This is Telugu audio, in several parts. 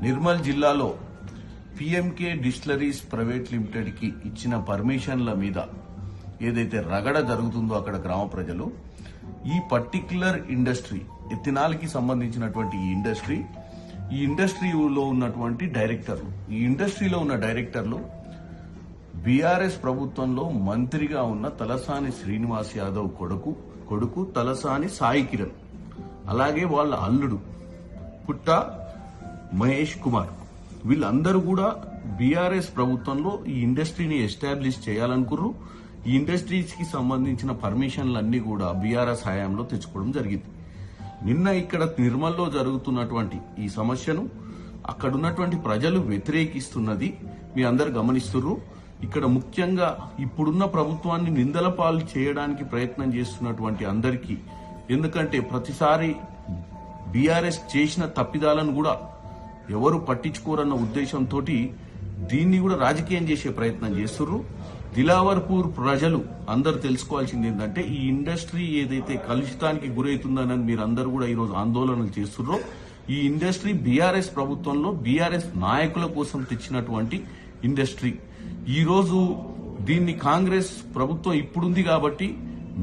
నిర్మల్ జిల్లాలో పిఎంకే డిస్టిలరీస్ ప్రైవేట్ లిమిటెడ్ కి ఇచ్చిన పర్మిషన్ల మీద ఏదైతే రగడ జరుగుతుందో అక్కడ గ్రామ ప్రజలు ఈ పర్టిక్యులర్ ఇండస్ట్రీ ఎథినాల్ కి సంబంధించినటువంటి ఈ ఇండస్ట్రీలో ఉన్నటువంటి డైరెక్టర్లు ఈ ఇండస్ట్రీలో ఉన్న డైరెక్టర్లు బీఆర్ఎస్ ప్రభుత్వంలో మంత్రిగా ఉన్న తలసాని శ్రీనివాస్ యాదవ్ కొడుకు తలసాని సాయి కిరణ్, అలాగే వాళ్ళ అల్లుడు పుట్ట మహేష్ కుమార్, వీళ్ళందరూ కూడా బీఆర్ఎస్ ప్రభుత్వంలో ఈ ఇండస్ట్రీని ఎస్టాబ్లిష్ చేయాలనుకున్నారు. ఈ ఇండస్ట్రీస్ కి సంబంధించిన పర్మిషన్లన్నీ కూడా బీఆర్ఎస్ హయాంలో తెచ్చుకోవడం జరిగింది. నిన్న ఇక్కడ నిర్మల్లో జరుగుతున్నటువంటి ఈ సమస్యను అక్కడున్నటువంటి ప్రజలు వ్యతిరేకిస్తున్నది మీ అందరు గమనిస్తున్నారు. ఇక్కడ ముఖ్యంగా ఇప్పుడున్న ప్రభుత్వాన్ని నిందల పాలు చేయడానికి ప్రయత్నం చేస్తున్నటువంటి అందరికీ, ఎందుకంటే ప్రతిసారి బీఆర్ఎస్ చేసిన తప్పిదాలను కూడా ఎవరు పట్టించుకోరన్న ఉద్దేశంతో దీన్ని కూడా రాజకీయం చేసే ప్రయత్నం చేస్తున్నారు. దిలావర్పూర్ ప్రజలు అందరూ తెలుసుకోవాల్సింది ఏంటంటే ఈ ఇండస్ట్రీ ఏదైతే కలుషితానికి గురవుతుందని మీరందరూ కూడా ఈరోజు ఆందోళనలు చేస్తున్నారో ఈ ఇండస్ట్రీ బీఆర్ఎస్ ప్రభుత్వంలో బీఆర్ఎస్ నాయకుల కోసం తెచ్చినటువంటి ఇండస్ట్రీ. ఈ రోజు దీన్ని కాంగ్రెస్ ప్రభుత్వం ఇప్పుడుంది కాబట్టి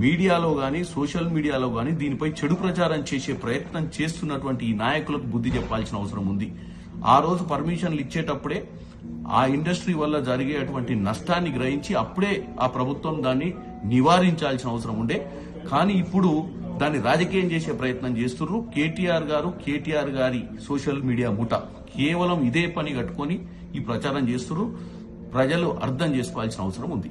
మీడియాలో గాని సోషల్ మీడియాలో గాని దీనిపై చెడు ప్రచారం చేసే ప్రయత్నం చేస్తున్నటువంటి ఈ నాయకులకు బుద్ధి చెప్పాల్సిన అవసరం ఉంది. ఆ రోజు పర్మిషన్లు ఇచ్చేటప్పుడే ఆ ఇండస్ట్రీ వల్ల జరిగేటువంటి నష్టాన్ని గ్రహించి అప్పుడే ఆ ప్రభుత్వం దాన్ని నివారించాల్సిన అవసరం ఉండే. కానీ ఇప్పుడు దాన్ని రాజకీయం చేసే ప్రయత్నం చేస్తున్నారు. కేటీఆర్ గారి సోషల్ మీడియా ముఠ కేవలం ఇదే పని కట్టుకొని ఈ ప్రచారం చేస్తున్నారు. ప్రజలు అర్థం చేసుకోవాల్సిన అవసరం ఉంది.